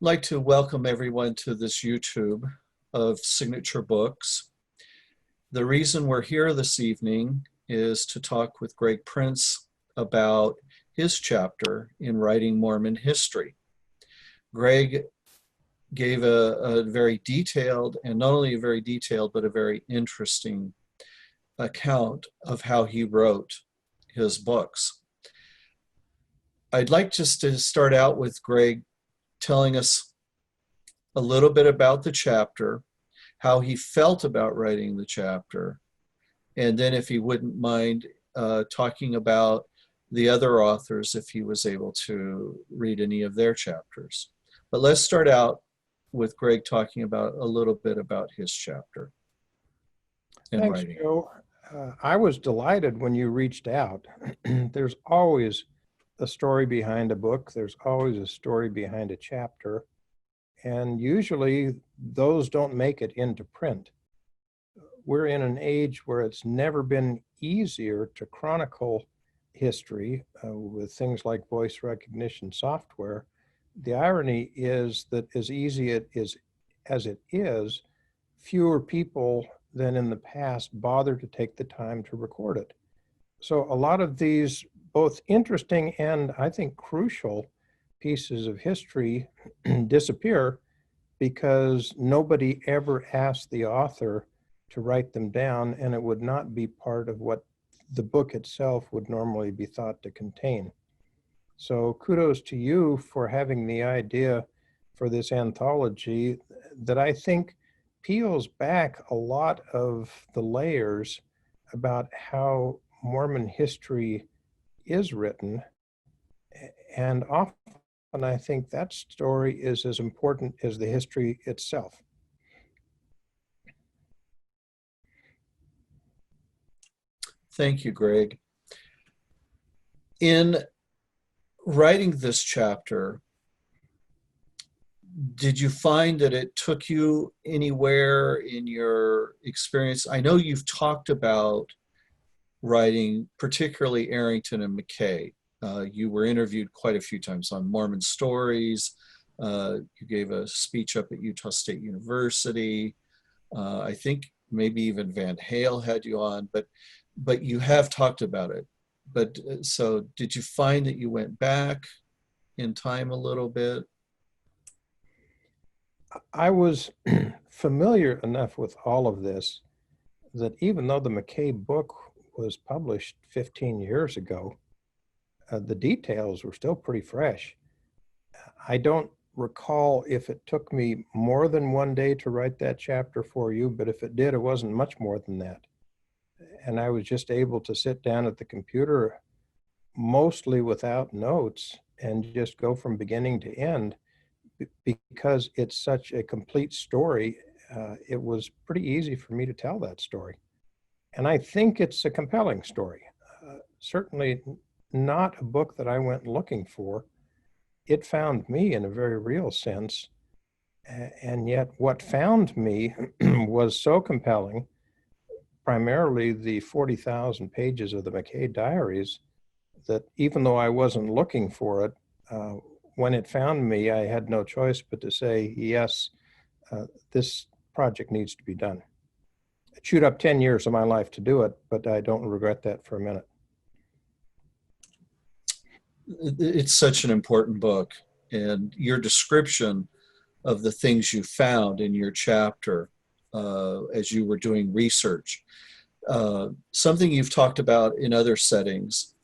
Like to welcome everyone to this YouTube of Signature Books. The reason we're here this evening is to talk with Greg Prince about his chapter in writing Mormon history. Greg gave a very detailed, and not only a very detailed, but a very interesting account of how he wrote his books. I'd like just to start out with Greg telling us a little bit about the chapter, how he felt about writing the chapter, and then if he wouldn't mind talking about the other authors if he was able to read any of their chapters. But let's start out with Greg talking about a little bit about his chapter and Thanks, writing. Joe. I was delighted when you reached out. There's always a story behind a book. There's always a story behind a chapter. And usually those don't make it into print. We're in an age where it's never been easier to chronicle history with things like voice recognition software. The irony is that as easy as it is, fewer people than in the past bother to take the time to record it. So a lot of these both interesting and I think crucial pieces of history disappear because nobody ever asked the author to write them down, and it would not be part of what the book itself would normally be thought to contain. So kudos to you for having the idea for this anthology that I think peels back a lot of the layers about how Mormon history is written. And often I think that story is as important as the history itself. Thank you, Greg. In writing this chapter, did you find that it took you anywhere in your experience? I know you've talked about writing, particularly Arrington and McKay. You were interviewed quite a few times on Mormon Stories. You gave a speech up at Utah State University. I think maybe even Van Hale had you on, but you have talked about it. But so did you find that you went back in time a little bit? I was familiar enough with all of this that even though the McKay book was published 15 years ago, the details were still pretty fresh. I don't recall if it took me more than one day to write that chapter for you, but if it did, it wasn't much more than that. And I was just able to sit down at the computer, mostly without notes, and just go from beginning to end. Because it's such a complete story, it was pretty easy for me to tell that story. And I think it's a compelling story. Certainly not a book that I went looking for. It found me in a very real sense. And yet what found me was so compelling, primarily the 40,000 pages of the McKay diaries, that even though I wasn't looking for it, when it found me, I had no choice but to say, yes, this project needs to be done. It chewed up 10 years of my life to do it, but I don't regret that for a minute. It's such an important book, and your description of the things you found in your chapter as you were doing research. Something you've talked about in other settings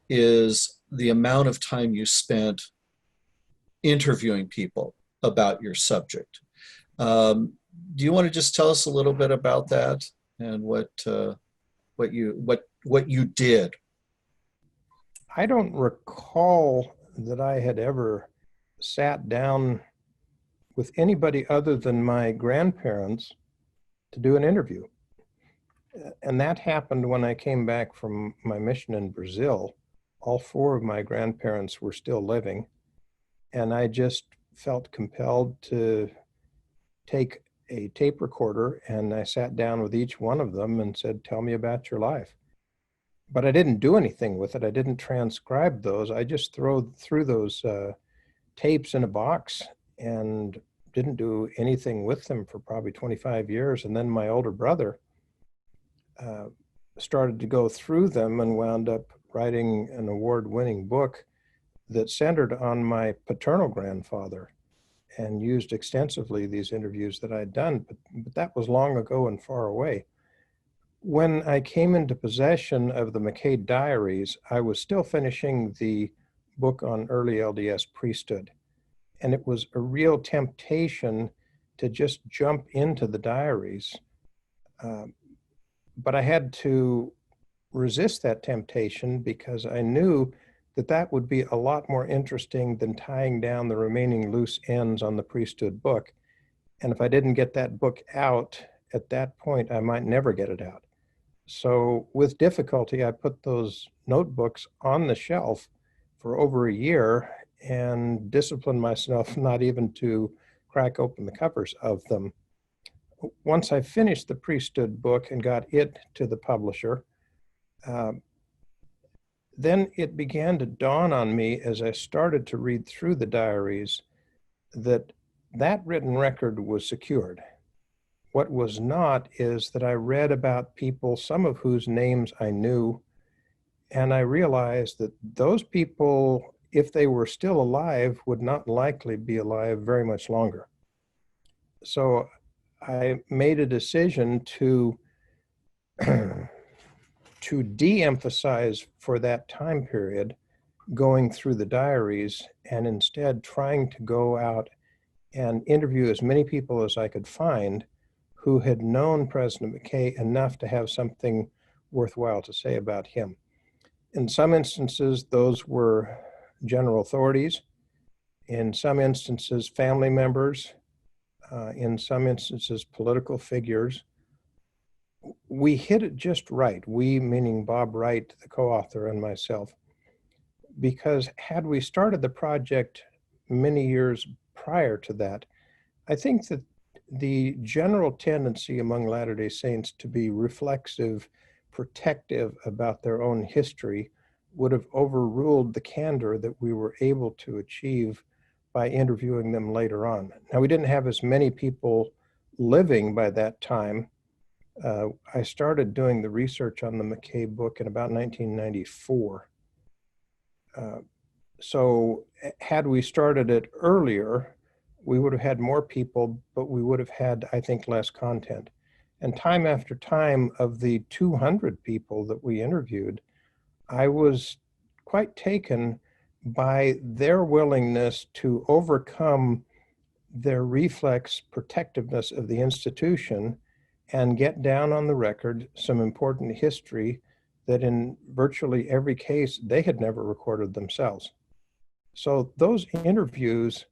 is the amount of time you spent interviewing people about your subject. Do you want to just tell us a little bit about that and what you did? I don't recall that I had ever sat down with anybody other than my grandparents to do an interview. And that happened when I came back from my mission in Brazil. All four of my grandparents were still living, and I just felt compelled to take a tape recorder, and I sat down with each one of them and said, "Tell me about your life." But I didn't do anything with it. I didn't transcribe those. I just threw those tapes in a box and didn't do anything with them for probably 25 years. And then my older brother uh, started to go through them and wound up writing an award-winning book that centered on my paternal grandfather and used extensively these interviews that I'd done, but that was long ago and far away. When I came into possession of the McKay diaries, I was still finishing the book on early LDS priesthood. And it was a real temptation to just jump into the diaries. But I had to resist that temptation because I knew that that would be a lot more interesting than tying down the remaining loose ends on the priesthood book. And if I didn't get that book out at that point, I might never get it out. So with difficulty, I put those notebooks on the shelf for over a year and disciplined myself not even to crack open the covers of them. Once I finished the priesthood book and got it to the publisher, then it began to dawn on me as I started to read through the diaries that that written record was secured. What was not is that I read about people, some of whose names I knew, and I realized that those people, if they were still alive, would not likely be alive very much longer. So I made a decision to to de-emphasize for that time period going through the diaries and instead trying to go out and interview as many people as I could find who had known President McKay enough to have something worthwhile to say about him. In some instances, those were general authorities. In some instances, family members. In some instances, political figures. We hit it just right, we meaning Bob Wright, the co-author, and myself, because had we started the project many years prior to that, I think that the general tendency among Latter-day Saints to be reflexive, protective about their own history would have overruled the candor that we were able to achieve by interviewing them later on. Now, we didn't have as many people living by that time. I started doing the research on the McKay book in about 1994. So had we started it earlier, we would have had more people, but we would have had, I think, less content. And time after time, of the 200 people that we interviewed, I was quite taken by their willingness to overcome their reflex protectiveness of the institution and get down on the record some important history that in virtually every case they had never recorded themselves. So those interviews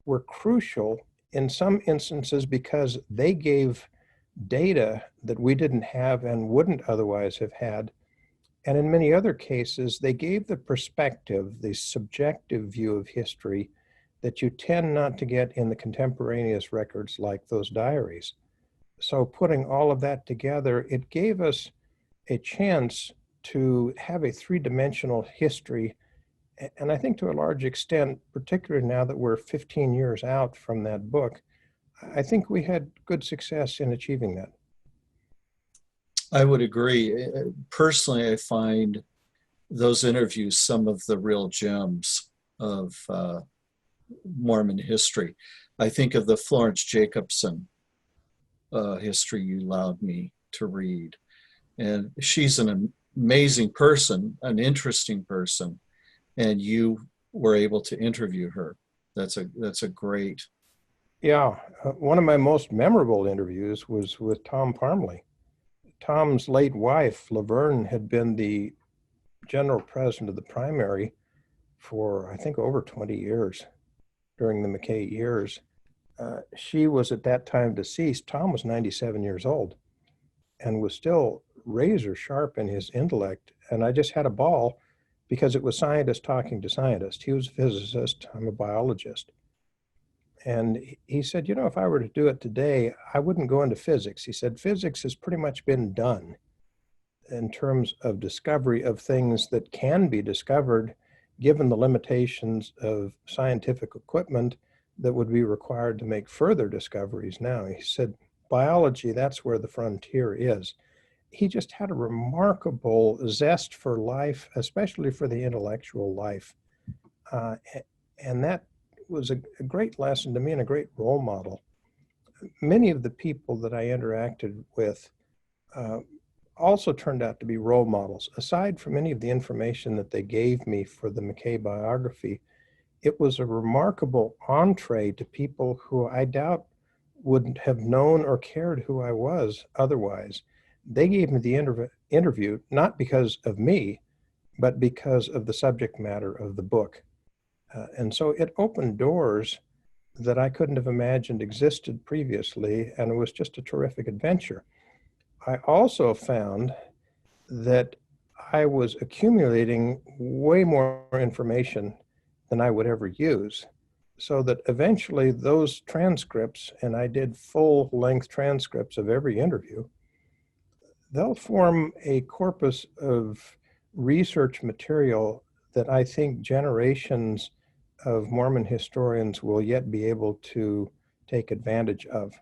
were crucial in some instances because they gave data that we didn't have and wouldn't otherwise have had. And in many other cases, they gave the perspective, the subjective view of history that you tend not to get in the contemporaneous records like those diaries. So putting all of that together, it gave us a chance to have a three-dimensional history. And I think to a large extent, particularly now that we're 15 years out from that book, I think we had good success in achieving that. I would agree. Personally, I find those interviews some of the real gems of Mormon history. I think of the Florence Jacobson history you allowed me to read. And she's an amazing person, an interesting person, and you were able to interview her. That's a great. Yeah, one of my most memorable interviews was with Tom Parmley. Tom's late wife, Laverne, had been the general president of the primary for, I think, over 20 years during the McKay years. She was at that time deceased. Tom was 97 years old and was still razor sharp in his intellect. And I just had a ball because it was scientist talking to scientist. He was a physicist, I'm a biologist. And he said, you know, if I were to do it today, I wouldn't go into physics. He said, physics has pretty much been done in terms of discovery of things that can be discovered given the limitations of scientific equipment that would be required to make further discoveries now. He said, biology, that's where the frontier is. He just had a remarkable zest for life, especially for the intellectual life. Uh, and that was a great lesson to me and a great role model. Many of the people that I interacted with also turned out to be role models. Aside from any of the information that they gave me for the McKay biography, it was a remarkable entree to people who I doubt wouldn't have known or cared who I was otherwise. They gave me the interview, not because of me, but because of the subject matter of the book. And so it opened doors that I couldn't have imagined existed previously, and it was just a terrific adventure. I also found that I was accumulating way more information than I would ever use, so that eventually those transcripts, and I did full-length transcripts of every interview, they'll form a corpus of research material that I think generations of Mormon historians will yet be able to take advantage of.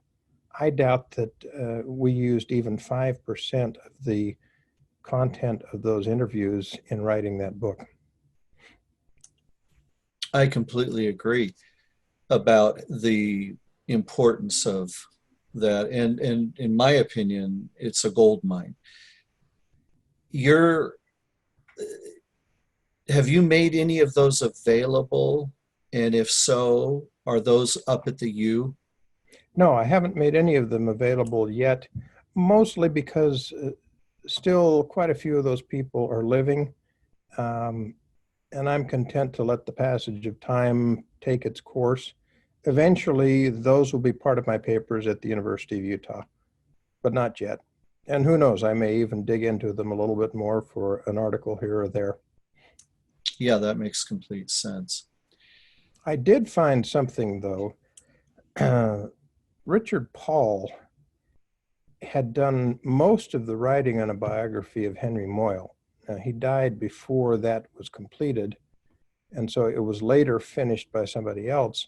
I doubt that we used even 5% of the content of those interviews in writing that book. I completely agree about the importance of that. And in my opinion, it's a gold mine. Have you made any of those available? And if so, are those up at the U? No, I haven't made any of them available yet, mostly because still quite a few of those people are living. And I'm content to let the passage of time take its course. Eventually, those will be part of my papers at the University of Utah, but not yet. And who knows, I may even dig into them a little bit more for an article here or there. Yeah, that makes complete sense. I did find something, though. Richard Paul had done most of the writing on a biography of Henry Moyle. He died before that was completed, and so it was later finished by somebody else.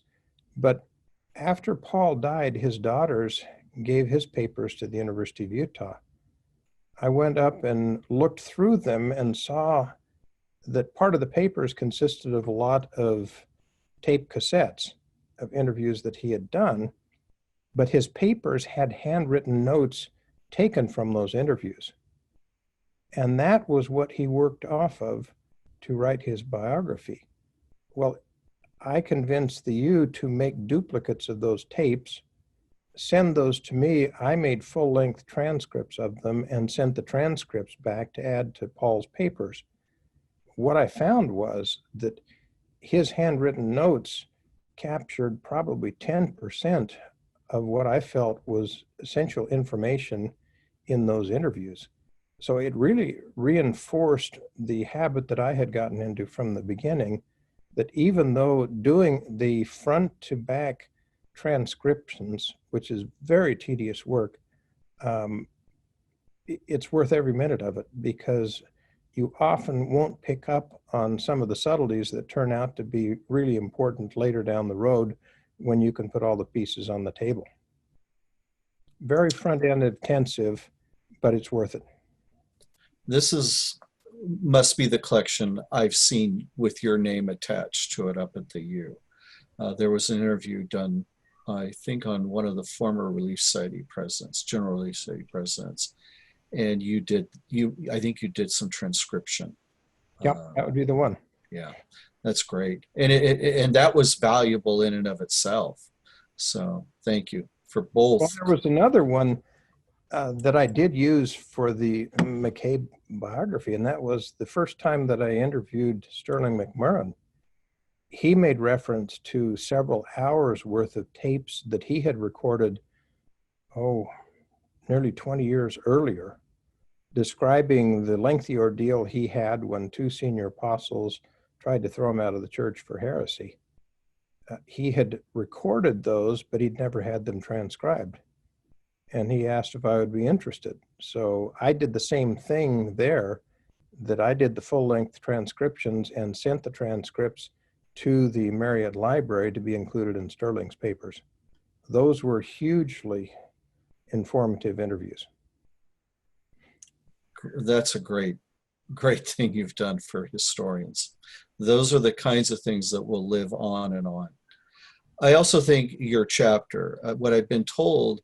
But after Paul died, his daughters gave his papers to the University of Utah. I went up and looked through them and saw that part of the papers consisted of a lot of tape cassettes of interviews that he had done, but his papers had handwritten notes taken from those interviews. And that was what he worked off of to write his biography. Well, I convinced the U to make duplicates of those tapes, send those to me. I made full-length transcripts of them and sent the transcripts back to add to Paul's papers. What I found was that his handwritten notes captured probably 10% of what I felt was essential information in those interviews. So it really reinforced the habit that I had gotten into from the beginning, that even though doing the front to back transcriptions, which is very tedious work, it's worth every minute of it, because you often won't pick up on some of the subtleties that turn out to be really important later down the road when you can put all the pieces on the table. Very front-end intensive, but it's worth it. This must be the collection I've seen with your name attached to it up at the U. There was an interview done, I think, on one of the former Relief Society presidents, General Relief Society presidents, and I think you did some transcription. Yeah, that would be the one. Yeah, that's great, and and that was valuable in and of itself. So thank you for both. Well, there was another one that I did use for the McKay biography, and that was the first time that I interviewed Sterling McMurrin. He made reference to several hours worth of tapes that he had recorded, nearly 20 years earlier, describing the lengthy ordeal he had when two senior apostles tried to throw him out of the church for heresy. He had recorded those, but he'd never had them transcribed. And he asked if I would be interested. So I did the same thing there, that I did the full-length transcriptions and sent the transcripts to the Marriott Library to be included in Sterling's papers. Those were hugely informative interviews. That's a great thing you've done for historians. Those are the kinds of things that will live on and on. I also think your chapter, what I've been told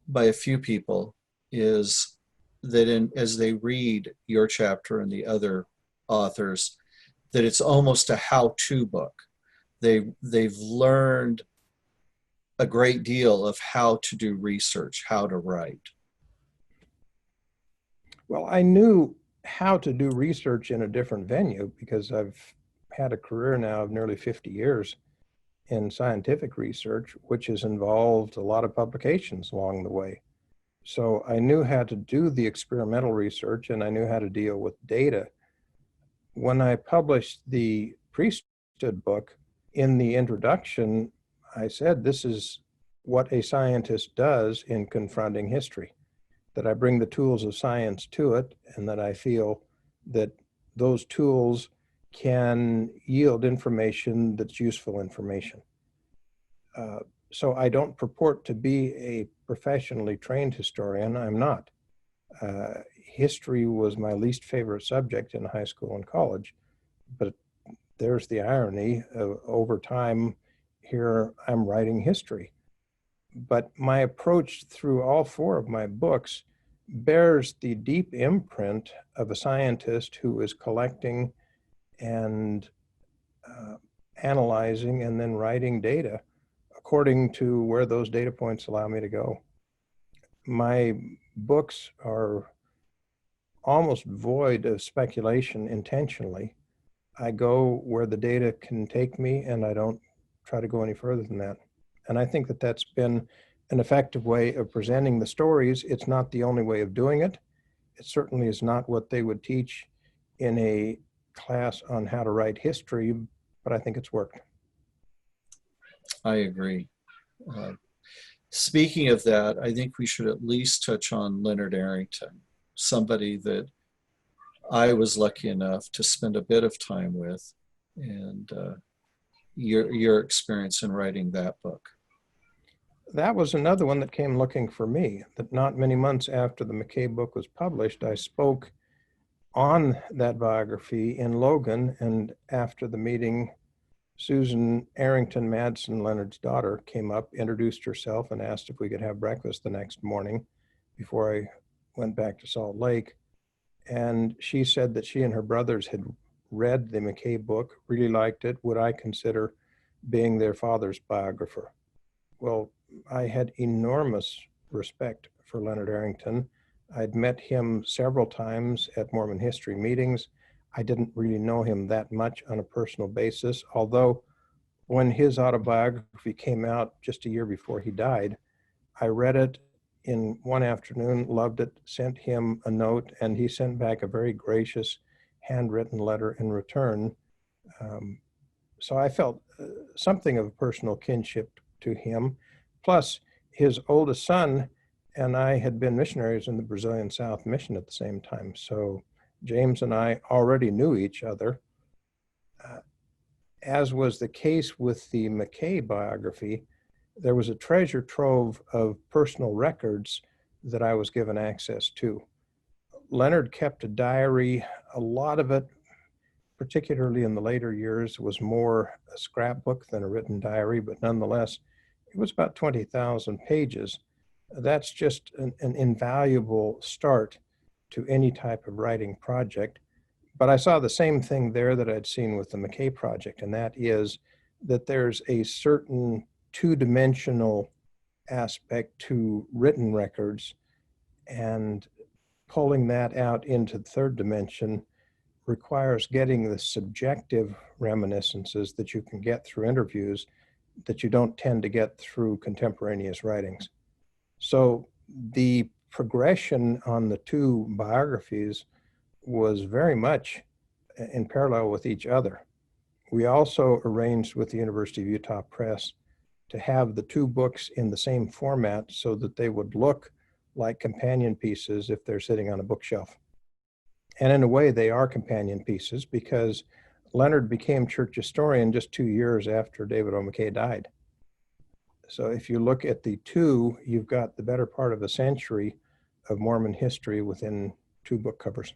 by a few people is that as they read your chapter and the other authors, that it's almost a how-to book. They've learned a great deal of how to do research, how to write. Well, I knew how to do research in a different venue because I've had a career now of nearly 50 years in scientific research, which has involved a lot of publications along the way. So I knew how to do the experimental research and I knew how to deal with data. When I published the priesthood book, in the introduction, I said, this is what a scientist does in confronting history, that I bring the tools of science to it, and that I feel that those tools can yield information that's useful information. So I don't purport to be a professionally trained historian. I'm not. History was my least favorite subject in high school and college, but there's the irony of over time, here I'm writing history. But my approach through all four of my books bears the deep imprint of a scientist who is collecting and analyzing and then writing data according to where those data points allow me to go. My books are almost void of speculation intentionally. I go where the data can take me, and I don't try to go any further than that. And I think that that's been an effective way of presenting the stories. It's not the only way of doing it. It certainly is not what they would teach in a class on how to write history, but I think it's worked. I agree. Speaking of that, I think we should at least touch on Leonard Arrington, somebody that I was lucky enough to spend a bit of time with, and your experience in writing that book. That was another one that came looking for me, that not many months after the McKay book was published, I spoke on that biography in Logan, and after the meeting, Susan Arrington Madsen, Leonard's daughter, came up, introduced herself, and asked if we could have breakfast the next morning before I went back to Salt Lake. And she said that she and her brothers had read the McKay book, really liked it. Would I consider being their father's biographer? Well, I had enormous respect for Leonard Arrington. I'd met him several times at Mormon History meetings. I didn't really know him that much on a personal basis, although when his autobiography came out just a year before he died, I read it in one afternoon, loved it, sent him a note, and he sent back a very gracious handwritten letter in return. So I felt something of a personal kinship to him. Plus, his oldest son and I had been missionaries in the Brazilian South Mission at the same time. So James and I already knew each other. As was the case with the McKay biography, there was a treasure trove of personal records that I was given access to. Leonard kept a diary. A lot of it, particularly in the later years, was more a scrapbook than a written diary, but nonetheless, it was about 20,000 pages. That's just an invaluable start to any type of writing project. But I saw the same thing there that I'd seen with the McKay project, and that is that there's a certain two-dimensional aspect to written records, and pulling that out into the third dimension requires getting the subjective reminiscences that you can get through interviews that you don't tend to get through contemporaneous writings. So the progression on the two biographies was very much in parallel with each other. We also arranged with the University of Utah Press to have the two books in the same format so that they would look like companion pieces if they're sitting on a bookshelf. And in a way, they are companion pieces because Leonard became church historian just 2 years after David O. McKay died. So if you look at the two, you've got the better part of a century of Mormon history within two book covers.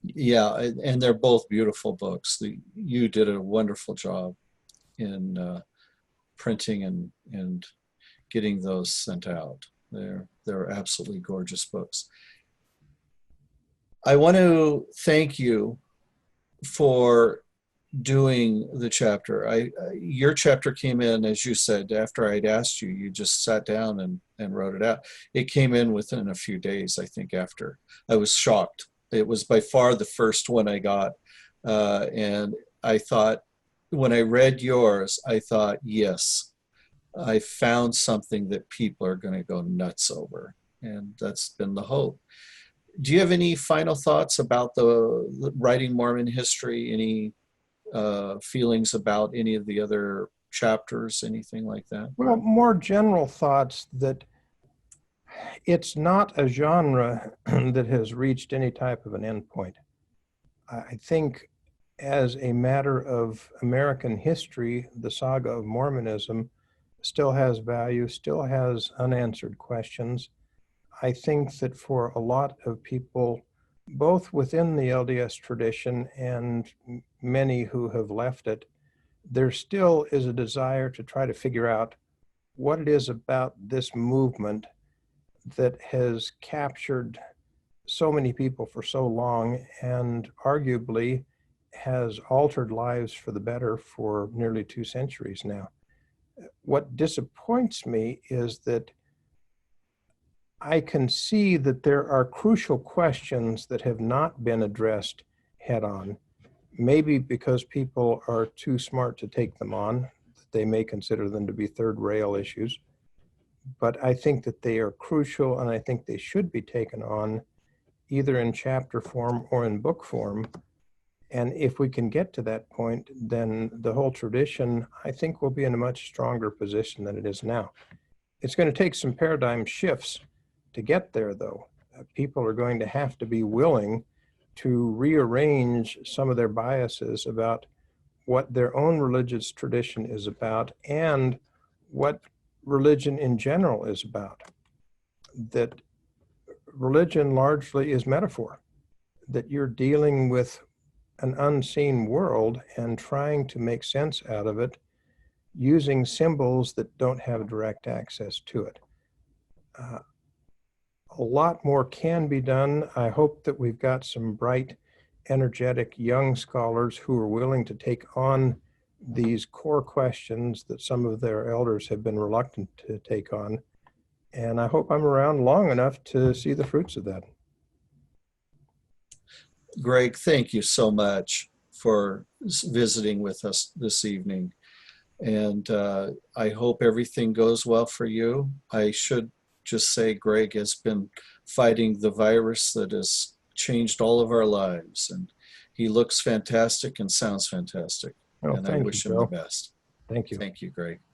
Yeah, and they're both beautiful books. You did a wonderful job in printing and getting those sent out. They're absolutely gorgeous books. I want to thank you for doing the chapter. Your chapter came in, as you said, after I'd asked you. You just sat down and wrote it out. It came in within a few days, I think, after. I was shocked. It was by far the first one I got. And I thought, when I read yours, I thought, yes, I found something that people are going to go nuts over. And that's been the hope. Do you have any final thoughts about the writing Mormon history? Any feelings about any of the other chapters, anything like that? Well, more general thoughts that it's not a genre that has reached any type of an endpoint. I think as a matter of American history, the saga of Mormonism still has value, still has unanswered questions. I think that for a lot of people, both within the LDS tradition and many who have left it, there still is a desire to try to figure out what it is about this movement that has captured so many people for so long and arguably has altered lives for the better for nearly 2 centuries now. What disappoints me is that I can see that there are crucial questions that have not been addressed head on, maybe because people are too smart to take them on. They may consider them to be third rail issues, but I think that they are crucial and I think they should be taken on either in chapter form or in book form. And if we can get to that point, then the whole tradition, I think, will be in a much stronger position than it is now. It's going to take some paradigm shifts to get there, though. People are going to have to be willing to rearrange some of their biases about what their own religious tradition is about and what religion in general is about. That religion largely is metaphor, that you're dealing with an unseen world and trying to make sense out of it using symbols that don't have direct access to it. A lot more can be done. I hope that we've got some bright, energetic young scholars who are willing to take on these core questions that some of their elders have been reluctant to take on. And I hope I'm around long enough to see the fruits of that. Greg, thank you so much for visiting with us this evening. And I hope everything goes well for you. I should just say Greg has been fighting the virus that has changed all of our lives. And he looks fantastic and sounds fantastic. Oh, and I wish him the best. Thank you. Thank you, Greg.